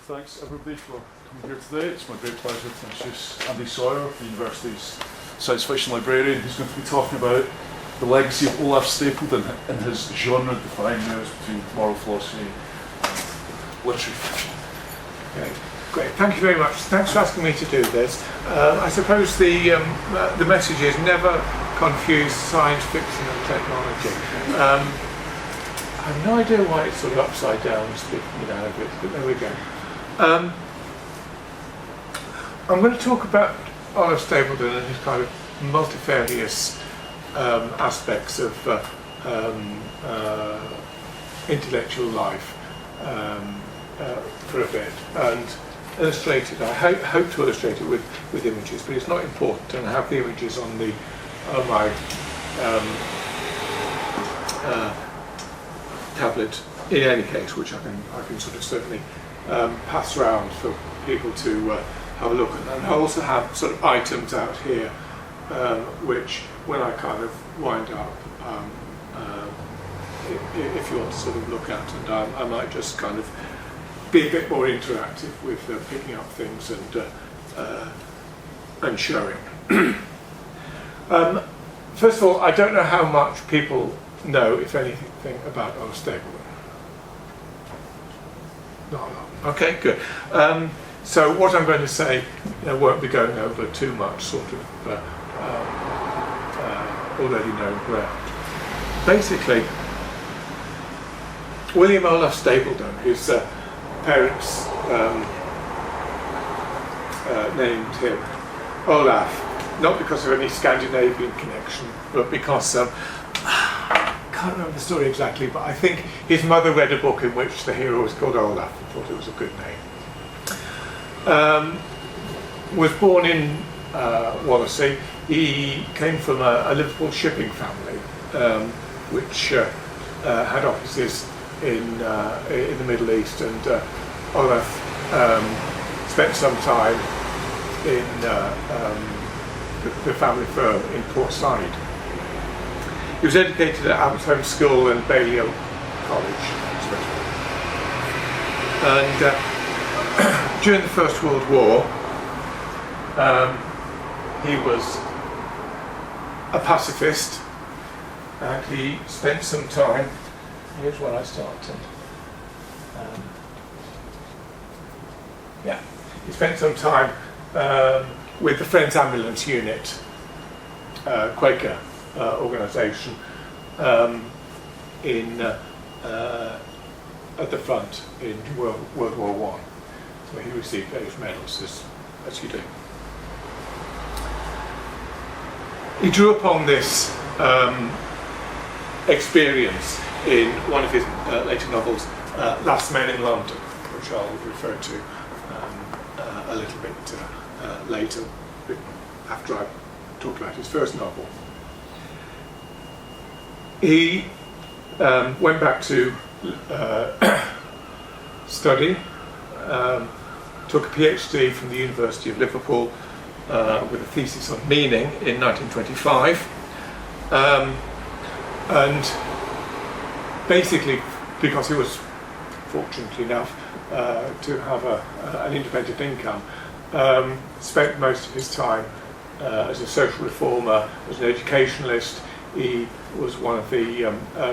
thanks everybody for coming here today. It's my great pleasure to introduce Andy Sawyer, the University's Science Fiction Librarian, who's going to be talking about the legacy of Olaf Stapledon in his genre-defying moves between moral philosophy and literary fiction. Okay, great. Thank you very much. Thanks for asking me to do this. I suppose the message is never confuse science fiction and technology. I have no idea why it's sort of upside down, speaking out of it, but there we go. I'm going to talk about Olaf Stapledon and his kind of multifarious aspects of intellectual life for a bit, and illustrate it. I hope to illustrate it with images, but it's not important, and I have the images on my tablet in any case, which I can sort of certainly pass around for people to have a look at. And I also have sort of items out here which, when I kind of wind up, if you want to sort of look at, and I might just kind of be a bit more interactive with picking up things and showing. First of all, I don't know how much people know, if anything, about Olaf Stapledon. Not a lot. Okay, good. So what I'm going to say won't be going over too much sort of already known ground. Basically, William Olaf Stapledon, his parents named him Olaf, not because of any Scandinavian connection, but because I can't remember the story exactly, but I think his mother read a book in which the hero was called Olaf and thought it was a good name. Was born in Wallasey. He came from a Liverpool shipping family, which had offices in the Middle East, and Olaf spent some time in the family firm in Port Said. He was educated at Abbotsholme School and Balliol College, and during the First World War, he was a pacifist, and he spent some time. Here's where I started. He spent some time with the Friends Ambulance Unit, Quaker organisation, at the front in World War I. So he received various medals, as you do. He drew upon this experience in one of his later novels, Last Men in London, which I'll refer to a little bit later, after I've talked about his first novel. He went back to study, took a PhD from the University of Liverpool with a thesis on meaning in 1925, and basically, because he was fortunate enough to have an independent income, spent most of his time as a social reformer, as an educationalist. He was one of the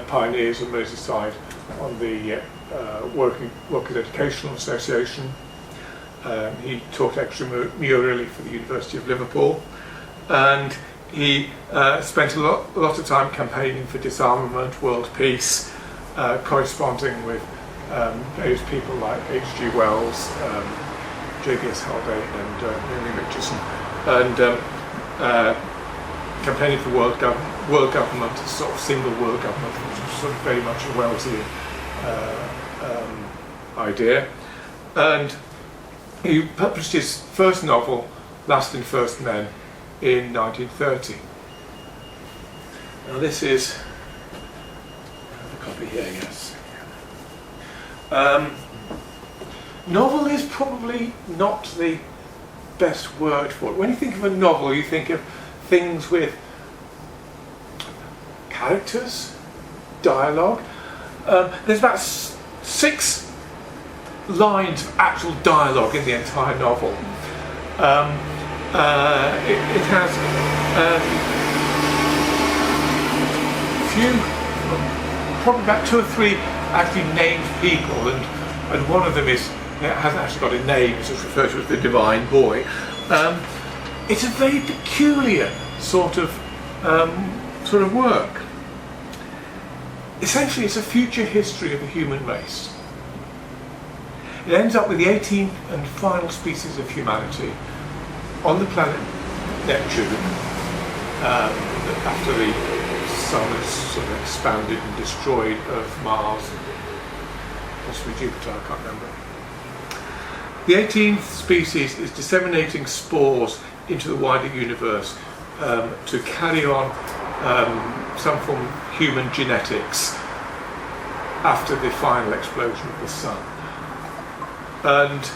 pioneers of Merseyside on the Workers' Educational Association. He taught extramurally for the University of Liverpool, and he spent a lot of time campaigning for disarmament, world peace, corresponding with various people like H.G. Wells, J.B.S. Haldane, and Mary Richardson, and campaigning for world government, a sort of single world government, which was sort of very much a Wellesian idea. And he published his first novel, Last and First Men, in 1930. Now this is the copy here, yes. Novel is probably not the best word for it. When you think of a novel, you think of things with characters, dialogue. There's about 6 lines of actual dialogue in the entire novel. It has probably about 2 or 3 actually named people, and one of them hasn't actually got a name, it's just referred to as the Divine Boy. It's a very peculiar sort of work. Essentially, it's a future history of the human race. It ends up with the 18th and final species of humanity on the planet Neptune, after the sun is sort of expanded and destroyed Earth, Mars, and possibly Jupiter, I can't remember. The 18th species is disseminating spores into the wider universe to carry on some form of human genetics after the final explosion of the sun. And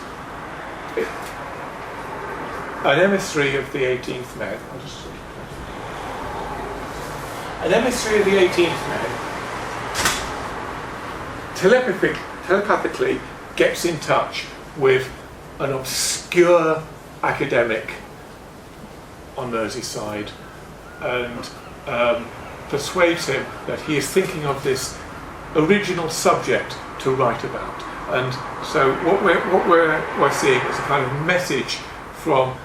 an emissary of the 18th man, an emissary of the 18th man telepathically gets in touch with an obscure academic on Merseyside and persuades him that he is thinking of this original subject to write about. And so what we're seeing is a kind of message from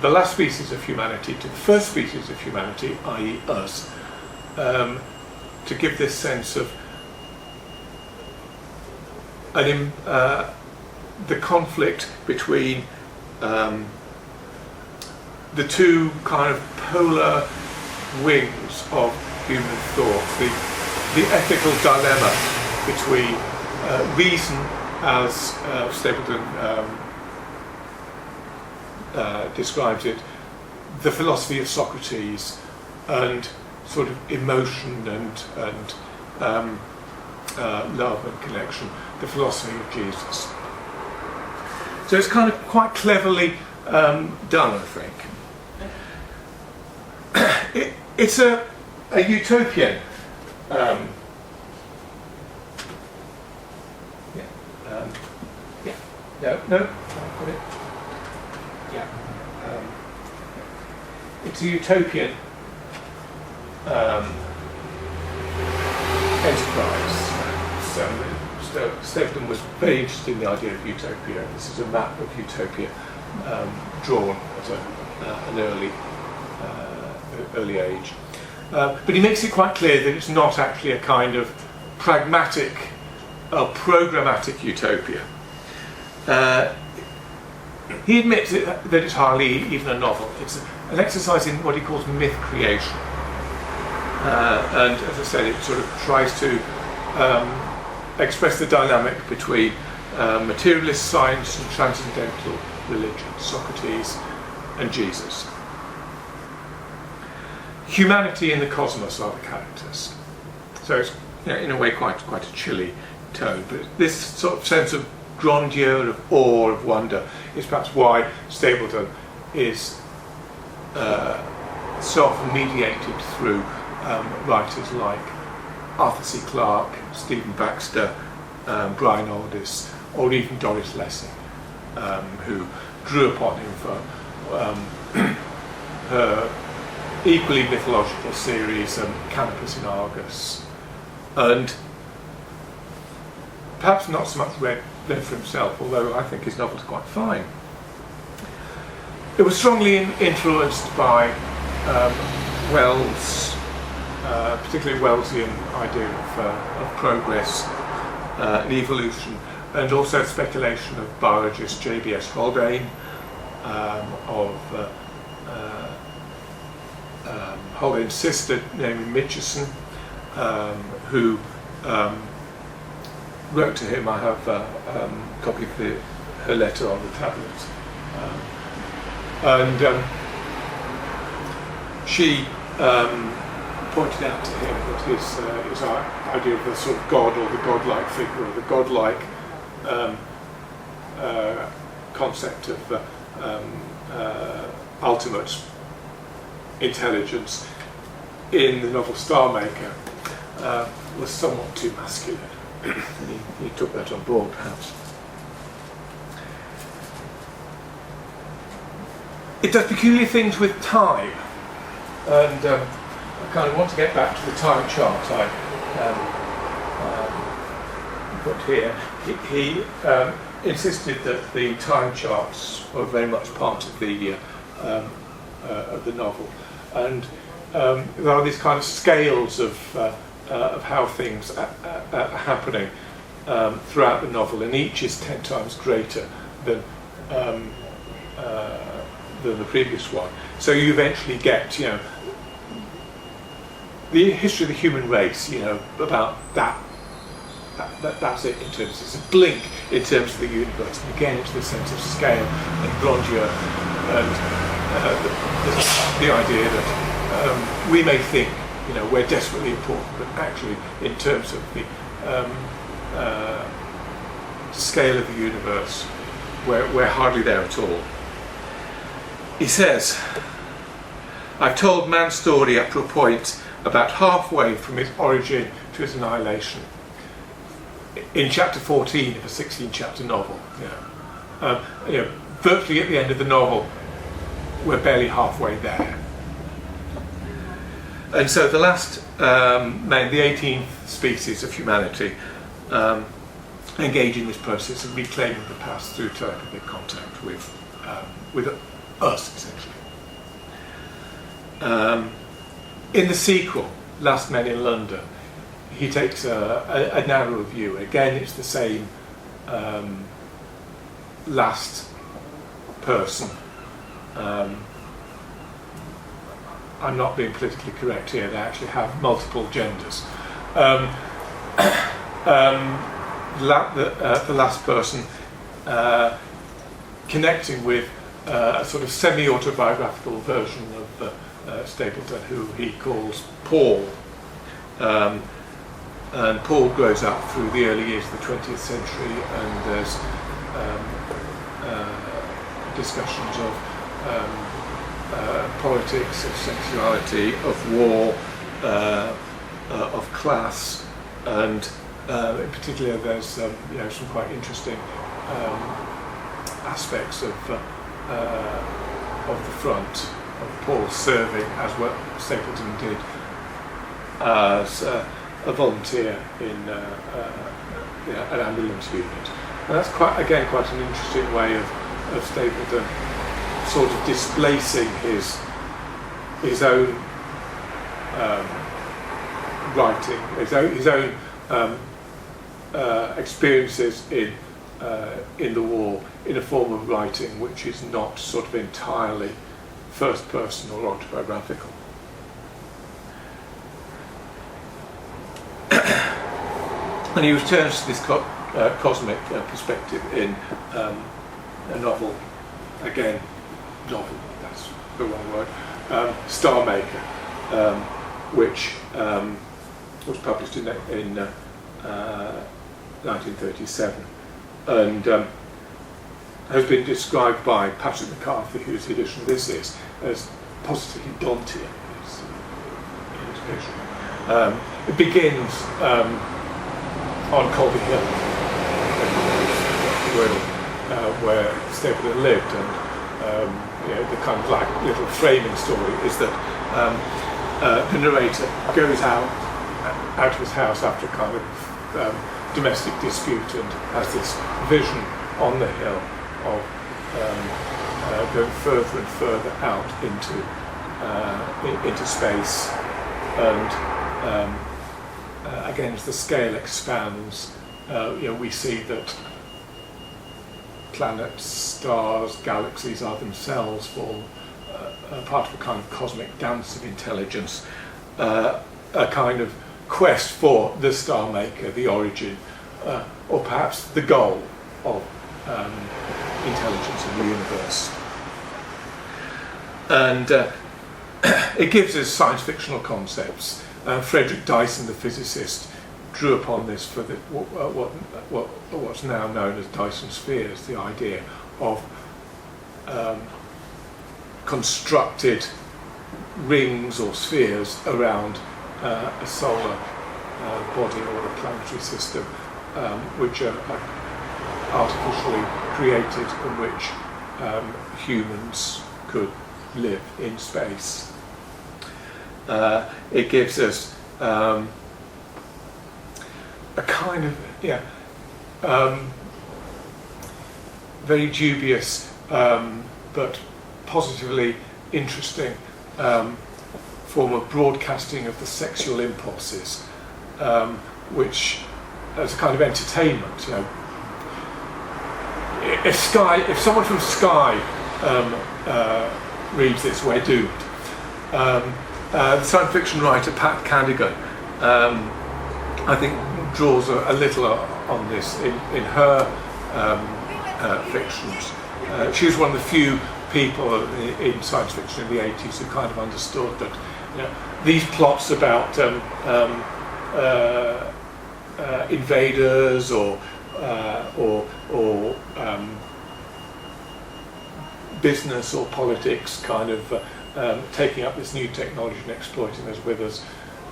the last species of humanity to the first species of humanity, i.e. us, to give this sense of the conflict between the two kind of polar wings of human thought, the ethical dilemma between reason, as Stapledon describes it, the philosophy of Socrates, and sort of emotion and love and connection, the philosophy of Jesus. So it's kind of quite cleverly done, I think. It's a utopian. It's a utopian enterprise. So Stapledon was very interested in the idea of utopia. This is a map of utopia drawn at an early age. But he makes it quite clear that it's not actually a kind of pragmatic or programmatic utopia. He admits that it's hardly even a novel. It's an exercise in what he calls myth creation. And as I said, it sort of tries to express the dynamic between materialist science and transcendental religion, Socrates and Jesus. Humanity and the cosmos are the characters. So it's, in a way, quite a chilly tone. But this sort of sense of grandeur, of awe, of wonder is perhaps why Stapledon is so often mediated through writers like Arthur C. Clarke, Stephen Baxter, Brian Aldiss, or even Doris Lessing, who drew upon him for her equally mythological series, Canopus in Argus, and perhaps not so much read for himself, although I think his novels are quite fine. It was strongly influenced by Wells, particularly Wellesian idea of progress and evolution, and also speculation of biologist J.B.S. Haldane, of Haldane's sister, Naomi Mitchison, who wrote to him. I have a copy of her letter on the tablet. She pointed out to him that his idea of the sort of God or the godlike figure or the godlike concept of ultimate intelligence in the novel Star Maker was somewhat too masculine. And he took that on board, perhaps. it does peculiar things with time, and I kind of want to get back to the time chart I put here. He insisted that the time charts were very much part of the novel, and there are these kind of scales of how things are happening throughout the novel, and each is 10 times greater than the previous one. So you eventually get, you know, the history of the human race, you know, about that's it in terms, it's a blink in terms of the universe, and again it's the sense of scale and grandeur, and the idea that we may think, you know, we're desperately important, but actually in terms of the scale of the universe, we're hardly there at all. He says, I've told man's story up to a point about halfway from his origin to his annihilation. In chapter 14 of a 16-chapter novel, you know, virtually at the end of the novel, we're barely halfway there. And so the last man, the 18th species of humanity, engage in this process of reclaiming the past through telepathic contact with us, essentially. In the sequel, Last Men in London, he takes a narrower view. Again, it's the same last person. I'm not being politically correct here, they actually have multiple genders. The last person connecting with a sort of semi-autobiographical version of Stapledon, who he calls Paul. And Paul grows up through the early years of the 20th century, and there's discussions of politics, of sexuality, of war, of class, and in particular there's you know, some quite interesting aspects of the front of Paul serving as what Stapledon did as a volunteer in an ambulance unit. And that's quite an interesting way of Stapledon sort of displacing his own writing, his own experiences in the war in a form of writing which is not sort of entirely first person or autobiographical. And he returns to this cosmic perspective in a novel, again, novel, that's the wrong word, Star Maker, which was published in 1937, and has been described by Patrick McCarthy, whose edition this is, as positively Dantean. It begins on Colby Hill, where Stapledon lived, and you know, the kind of like little framing story is that the narrator goes out of his house after a kind of domestic dispute and has this vision on the hill of going further and further out into space, and again, as the scale expands, you know, we see that planets, stars, galaxies are themselves form part of a kind of cosmic dance of intelligence, a kind of quest for the Star Maker, the origin, or perhaps the goal of intelligence in the universe. And it gives us science fictional concepts. Frederick Dyson, the physicist, drew upon this for what's now known as Dyson spheres, the idea of constructed rings or spheres around a solar body or a planetary system, which are artificially created, in which humans could live in space. It gives us a kind of very dubious but positively interesting form of broadcasting of the sexual impulses, which, as a kind of entertainment, if someone from Sky reads this, we're doomed. The science fiction writer Pat Cadigan, I think, draws a little on this in her fictions. She was one of the few people in science fiction in the 80s who kind of understood that these plots about invaders or business or politics kind of taking up this new technology and exploiting those with us,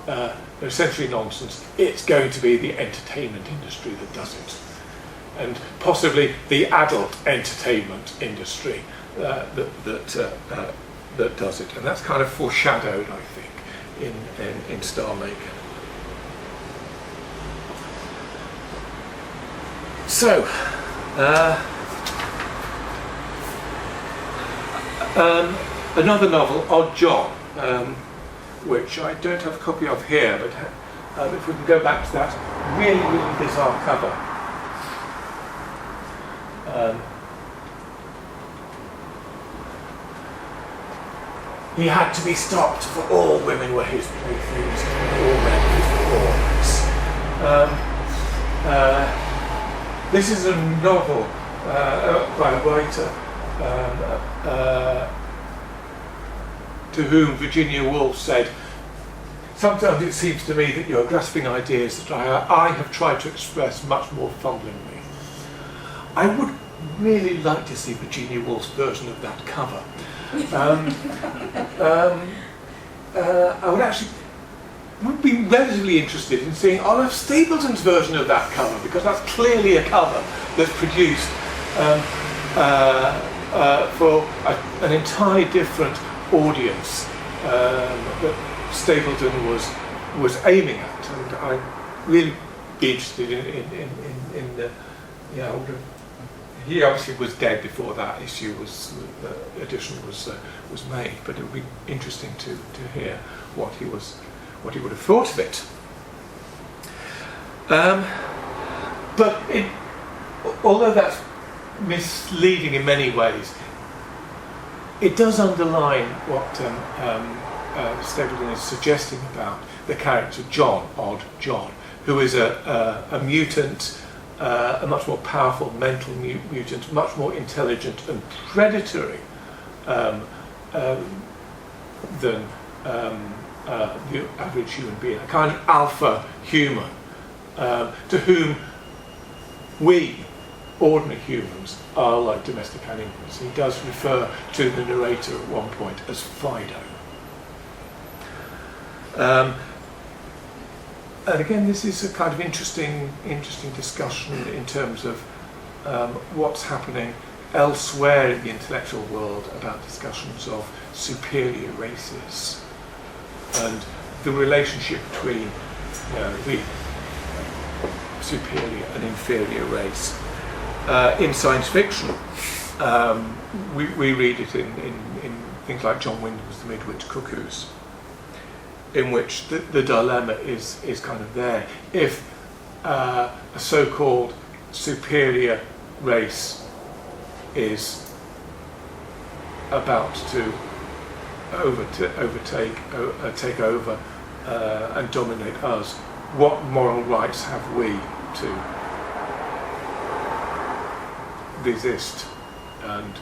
they're essentially nonsense. It's going to be the entertainment industry that does it, and possibly the adult entertainment industry that does it, and that's kind of foreshadowed, I think, in Star Maker. So, another novel, Odd John, which I don't have a copy of here, but if we can go back to that really, really bizarre cover. He had to be stopped, for all women were his playthings, and all men his pawns. This is a novel by a writer to whom Virginia Woolf said, "Sometimes it seems to me that you are grasping ideas that I have tried to express much more fumblingly." I would really like to see Virginia Woolf's version of that cover. I would be relatively interested in seeing Olaf Stapledon's version of that cover, because that's clearly a cover that's produced for an entirely different audience that Stapledon was aiming at, and I'd really be interested in the he obviously was dead before that edition was made, but it would be interesting to hear what he would have thought of it. But although that's misleading in many ways, it does underline what Stapledon is suggesting about the character John, Odd John, who is a mutant, a much more powerful mental mutant, much more intelligent and predatory than the average human being, a kind of alpha human, to whom we, ordinary humans, are like domestic animals. He does refer to the narrator at one point as Fido. And again, this is a kind of interesting discussion in terms of what's happening elsewhere in the intellectual world about discussions of superior races and the relationship between the superior and inferior race. In science fiction, we read it in things like John Wyndham's The Midwich Cuckoos, in which the dilemma is kind of there. If a so-called superior race is about to take over and dominate us, what moral rights have we to resist? And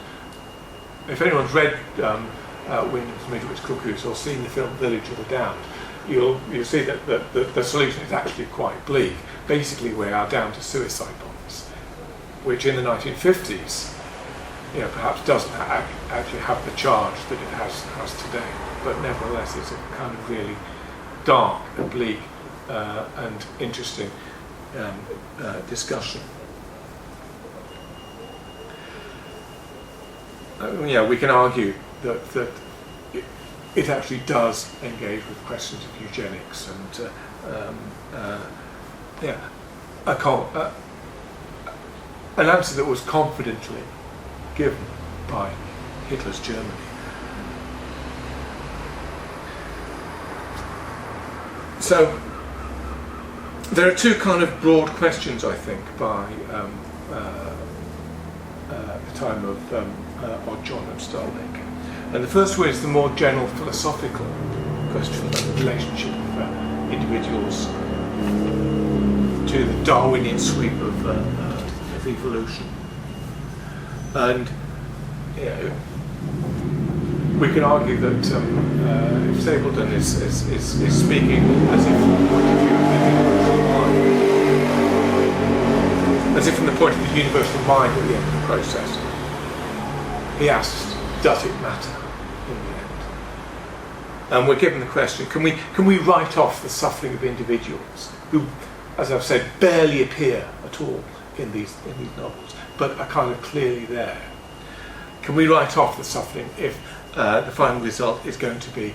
if anyone's read Wyndham's Midwich Cuckoos or seen the film Village of the Damned, you'll see that the solution is actually quite bleak. Basically, we are down to suicide bombs, which in the 1950s, perhaps doesn't actually have the charge that it has today, but nevertheless, it's a kind of really dark and bleak and interesting discussion. We can argue that it actually does engage with questions of eugenics and an answer that was confidently given by Hitler's Germany. So there are two kind of broad questions, I think, by the time of John and Starlink. And the first one is the more general philosophical question about the relationship of individuals to the Darwinian sweep of evolution. And we can argue that if Stapledon is speaking as if from the point of view of the universal mind, as if from the point of the universal mind at the end of the process, he asks, does it matter in the end? And we're given the question, can we write off the suffering of individuals who, as I've said, barely appear at all in these novels, but are kind of clearly there? Can we write off the suffering if the final result is going to be,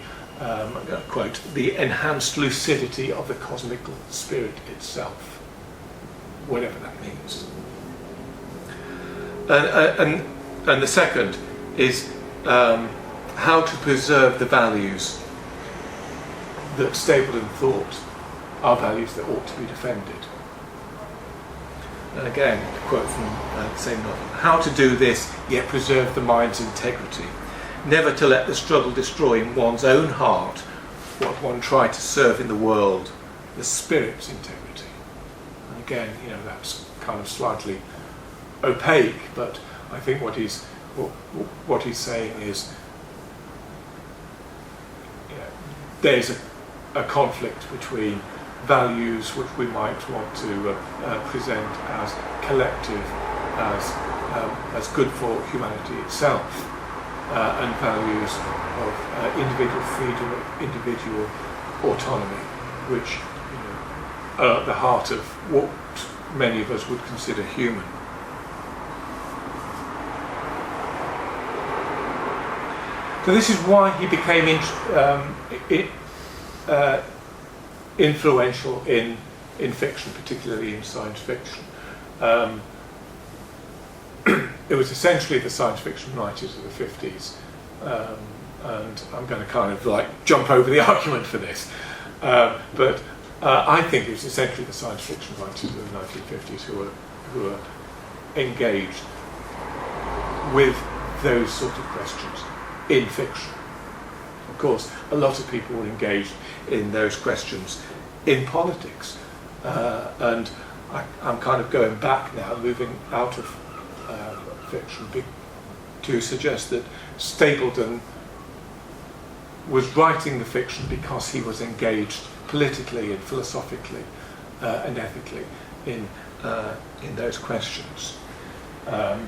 quote, the enhanced lucidity of the cosmic spirit itself, whatever that means? And the second is how to preserve the values that Stapledon thought are values that ought to be defended. And again, a quote from the same novel: how to do this, yet preserve the mind's integrity. Never to let the struggle destroy in one's own heart what one tried to serve in the world, the spirit's integrity. And again, that's kind of slightly opaque, but I think what he's saying is, there's a conflict between values which we might want to present as collective, as good for humanity itself, and values of individual freedom, individual autonomy, which are at the heart of what many of us would consider human. So this is why he became influential in fiction, particularly in science fiction. It was essentially the science fiction writers of the 50s, and I'm going to kind of jump over the argument for this, but I think it was essentially the science fiction writers of the 1950s who were engaged with those sort of questions in fiction. Of course, a lot of people were engaged in those questions in politics, and I'm kind of going back now, moving out of fiction, to suggest that Stapledon was writing the fiction because he was engaged politically and philosophically and ethically in those questions. And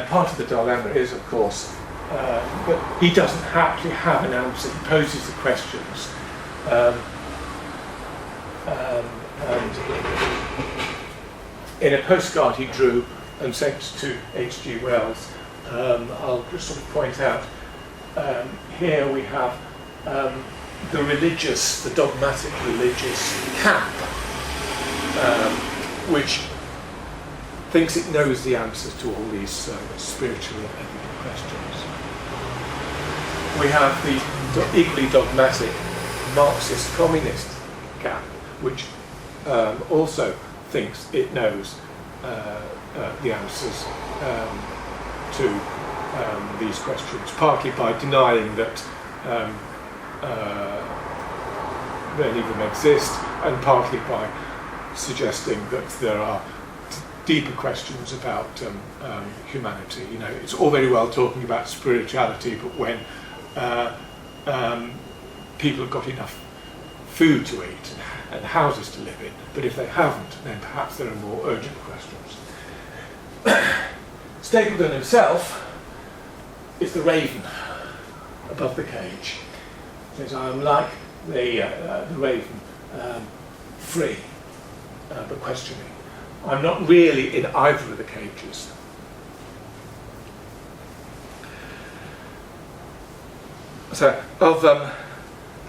part of the dilemma is, of course, that he doesn't actually have an answer. He poses the questions, and in a postcard he drew and sent to H.G. Wells, I'll just sort of point out, here we have the dogmatic religious camp, which thinks it knows the answers to all these spiritual and ethical questions. We have the equally dogmatic Marxist communist camp, which also thinks it knows the answers to these questions, partly by denying that any of them exist, and partly by suggesting that there are deeper questions about humanity. It's all very well talking about spirituality, but when people have got enough food to eat and houses to live in, but if they haven't, then perhaps there are more urgent questions. Stapledon himself is the raven above the cage. He says, I am like the raven, free, but questioning. I'm not really in either of the cages. So, of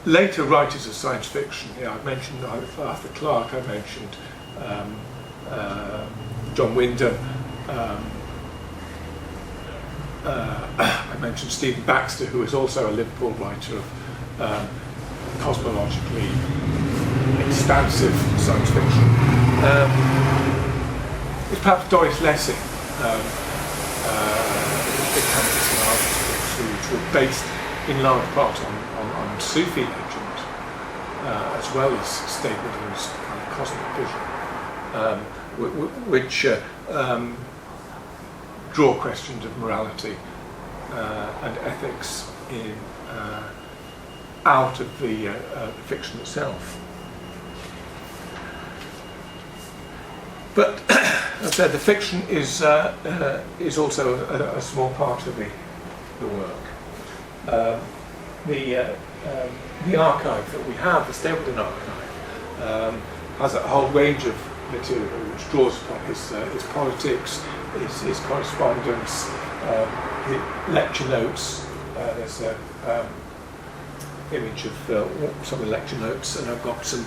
later writers of science fiction, I've mentioned Arthur Clarke, I mentioned John Wyndham, I mentioned Stephen Baxter, who is also a Liverpool writer of cosmologically expansive science fiction. It's perhaps Doris Lessing, encompassing artists which were based in large part on Sufi legend, as well as Stapledon's kind of cosmic vision, which draw questions of morality and ethics out of the fiction itself. But as I said, the fiction is also a small part of the work. The archive that we have, the Stapledon archive, has a whole range of material which draws upon his politics, his correspondence, his lecture notes. There's an image of some of the lecture notes, and I've got some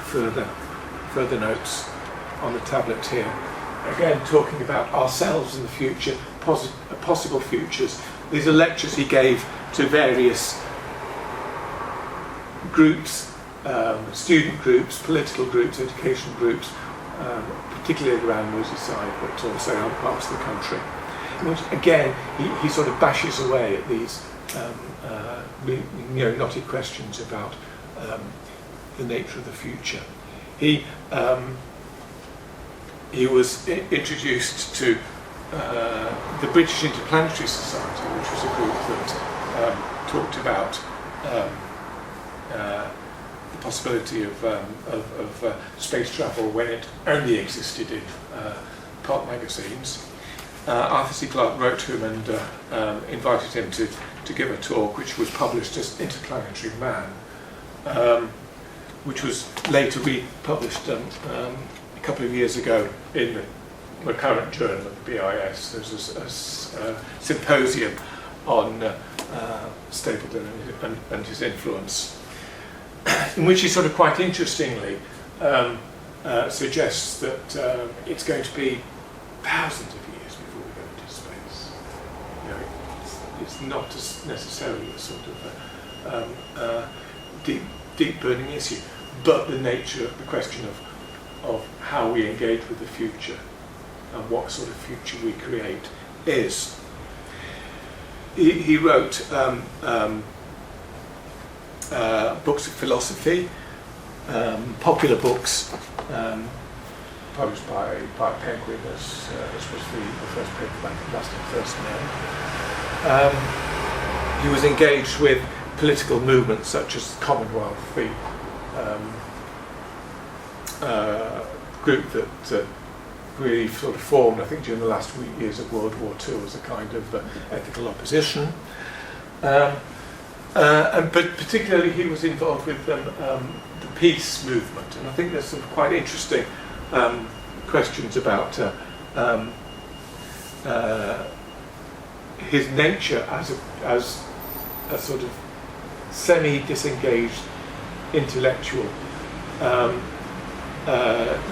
further notes on the tablet here. Again, talking about ourselves in the future, possible futures. These are lectures he gave to various groups, student groups, political groups, educational groups, particularly around Merseyside, but also other parts of the country. In which, again, he sort of bashes away at these knotty questions about the nature of the future. He was introduced to the British Interplanetary Society, which was a group that talked about the possibility of space travel when it only existed in pulp magazines. Arthur C. Clarke wrote to him and invited him to give a talk, which was published as Interplanetary Man, which was later republished a couple of years ago in the current journal of the BIS. There's a symposium on Stapledon and his influence, in which he sort of quite interestingly suggests that it's going to be thousands of years before we go into space. It's not necessarily a sort of deep burning issue, but the nature of the question of how we engage with the future and what sort of future we create is. He wrote books of philosophy, popular books, published by Penguin, as was the first paperback of Last and First Men. He was engaged with political movements such as Commonwealth, the group that really sort of formed, I think, during the last years of World War II as a kind of ethical opposition. But particularly he was involved with the peace movement, and I think there's some quite interesting questions about his nature as a sort of semi-disengaged intellectual,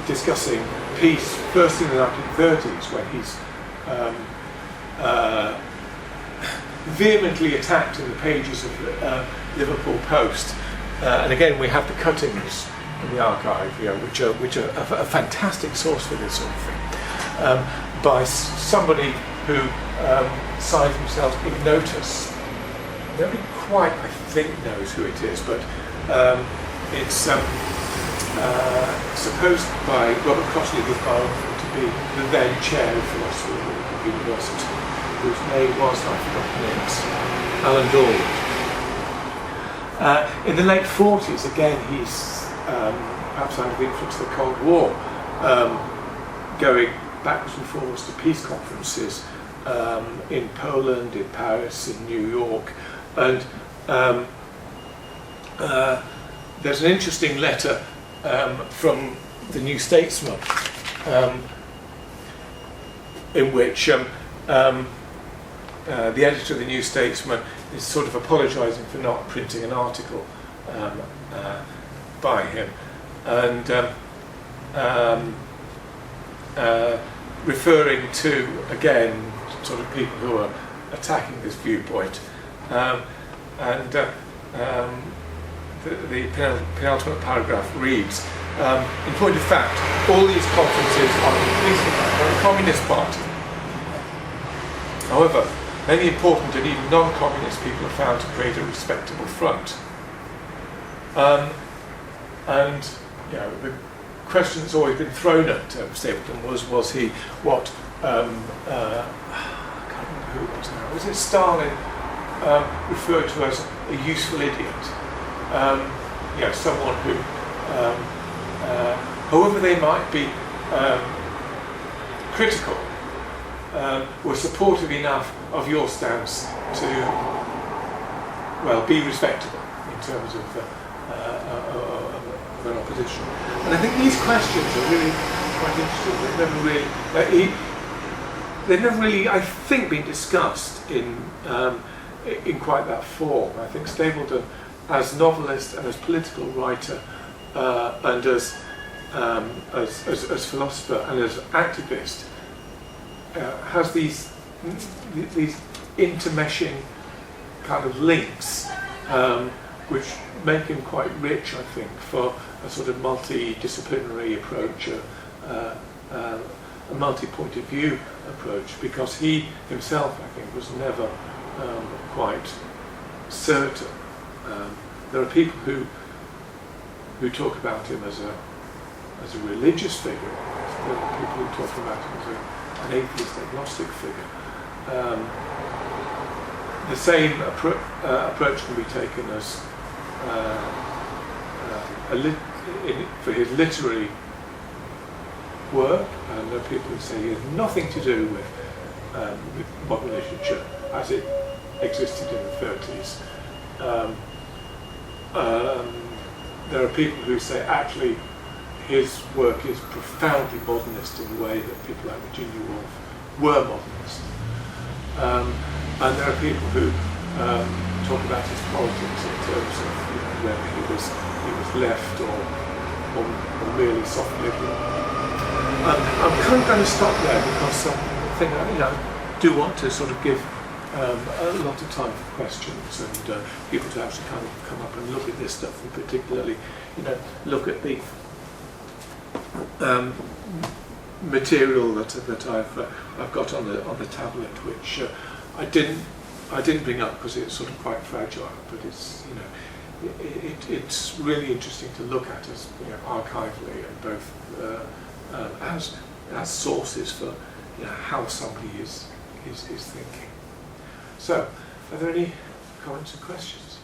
discussing peace first in the 1930s, when he's vehemently attacked in the pages of Liverpool Post, and again we have the cuttings in the archive, which are a fantastic source for this sort of thing, by somebody who signs himself Ignotus. Nobody quite, I think, knows who it is, but it's supposed by Robert Crossley, his biographer, to be the then chair of philosophy at Liverpool University, whose name was, I forgot the names, Alan Dawd. In the late 40s, again, he's perhaps under the influence of the Cold War, going backwards and forwards to peace conferences in Poland, in Paris, in New York, and there's an interesting letter from the New Statesman the editor of the New Statesman is sort of apologising for not printing an article by him, and referring to, again, sort of people who are attacking this viewpoint. The penultimate paragraph reads, in point of fact, all these conferences are completely by the Communist Party. However, many important and even non-communist people have found to create a respectable front. And you know, the question that's always been thrown at Stapledon was he what I can't remember who it was now. Was it Stalin referred to as a useful idiot? You know, someone who, however they might be critical, were supportive enough of your stance to, well, be respectable in terms of an opposition. And I think these questions are really quite interesting. They've never really, I think, been discussed in quite that form. I think Stapledon, as novelist and as political writer, and as philosopher and as activist, has these intermeshing kind of links, which make him quite rich, I think, for a sort of multidisciplinary approach, a multi-point of view approach, because he himself, I think, was never quite certain. There are people who talk about him as a religious figure. There are people who talk about him as an atheist, agnostic figure. The same approach can be taken as for his literary work, and there are people who say he has nothing to do with modern literature as it existed in the 30s. There are people who say actually his work is profoundly modernist in the way that people like Virginia Woolf were modernist. And there are people who talk about his politics in terms of, you know, whether he was left or merely soft liberal. I'm kind of going to stop there because I think I do want to sort of give a lot of time for questions and people to actually kind of come up and look at this stuff, and particularly, you know, look at the material that I've got on the tablet, which I didn't bring up because it's sort of quite fragile, but it's, you know, it's really interesting to look at as, you know, archivally, and both as sources for, you know, how somebody is thinking. So, are there any comments or questions?